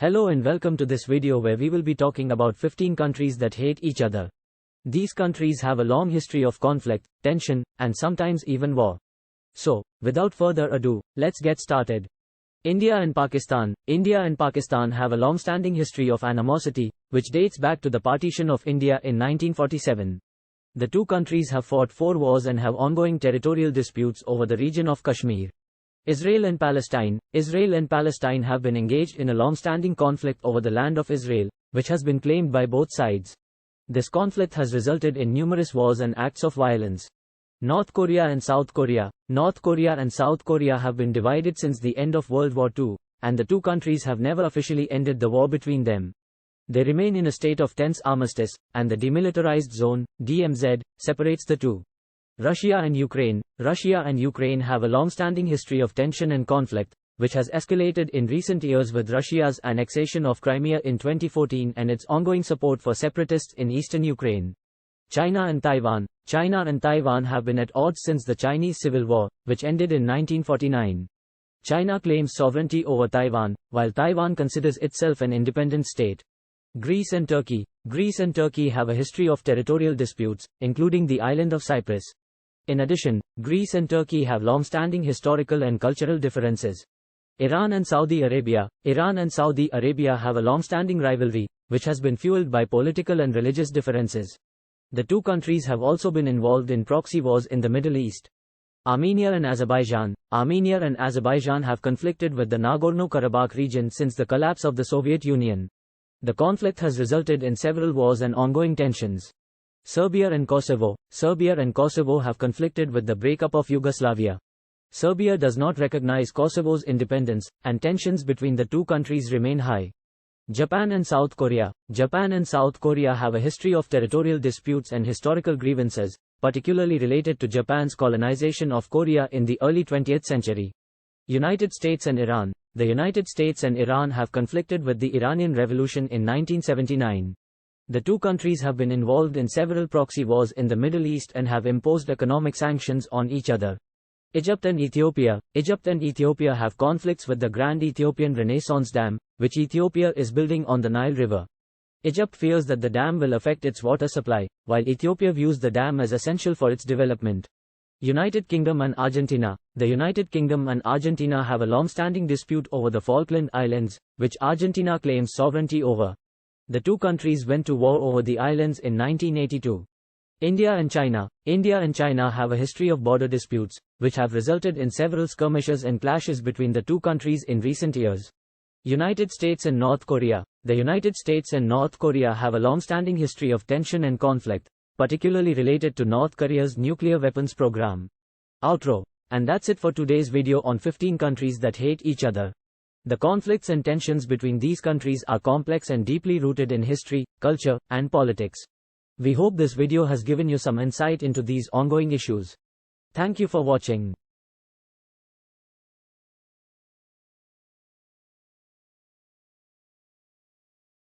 Hello and welcome to this video where we will be talking about 15 countries that hate each other. These countries have a long history of conflict, tension, and sometimes even war. So, without further ado, let's get started. India and Pakistan. India and Pakistan have a long-standing history of animosity, which dates back to the partition of India in 1947. The two countries have fought 4 wars and have ongoing territorial disputes over the region of Kashmir. Israel and Palestine. Israel and Palestine have been engaged in a long-standing conflict over the land of Israel, which has been claimed by both sides. This conflict has resulted in numerous wars and acts of violence. North Korea and South Korea. North Korea and South Korea have been divided since the end of World War II, and the two countries have never officially ended the war between them. They remain in a state of tense armistice, and the Demilitarized Zone, DMZ, separates the two. Russia and Ukraine. Russia and Ukraine have a long-standing history of tension and conflict, which has escalated in recent years with Russia's annexation of Crimea in 2014 and its ongoing support for separatists in eastern Ukraine. China and Taiwan. China and Taiwan have been at odds since the Chinese Civil War, which ended in 1949. China claims sovereignty over Taiwan, while Taiwan considers itself an independent state. Greece and Turkey. Greece and Turkey have a history of territorial disputes, including the island of Cyprus. In addition, Greece and Turkey have long-standing historical and cultural differences. Iran and Saudi Arabia. Iran and Saudi Arabia have a long-standing rivalry, which has been fueled by political and religious differences. The two countries have also been involved in proxy wars in the Middle East. Armenia and Azerbaijan. Armenia and Azerbaijan have conflicted with the Nagorno-Karabakh region since the collapse of the Soviet Union. The conflict has resulted in several wars and ongoing tensions. Serbia and Kosovo. Serbia and Kosovo have conflicted with the breakup of Yugoslavia. Serbia does not recognize Kosovo's independence, and tensions between the two countries remain high. Japan and South Korea. Japan and South Korea have a history of territorial disputes and historical grievances, particularly related to Japan's colonization of Korea in the early 20th century. United States and Iran. The United States and Iran have conflicted with the Iranian Revolution in 1979. The two countries have been involved in several proxy wars in the Middle East and have imposed economic sanctions on each other. Egypt and Ethiopia. Egypt and Ethiopia have conflicts with the Grand Ethiopian Renaissance Dam, which Ethiopia is building on the Nile River. Egypt fears that the dam will affect its water supply, while Ethiopia views the dam as essential for its development. United Kingdom and Argentina. The United Kingdom and Argentina have a long-standing dispute over the Falkland Islands, which Argentina claims sovereignty over. The two countries went to war over the islands in 1982. India and China. India and China have a history of border disputes, which have resulted in several skirmishes and clashes between the two countries in recent years. United States and North Korea. The United States and North Korea have a long-standing history of tension and conflict, particularly related to North Korea's nuclear weapons program. Outro. And that's it for today's video on 15 countries that hate each other. The conflicts and tensions between these countries are complex and deeply rooted in history, culture, and politics. We hope this video has given you some insight into these ongoing issues. Thank you for watching.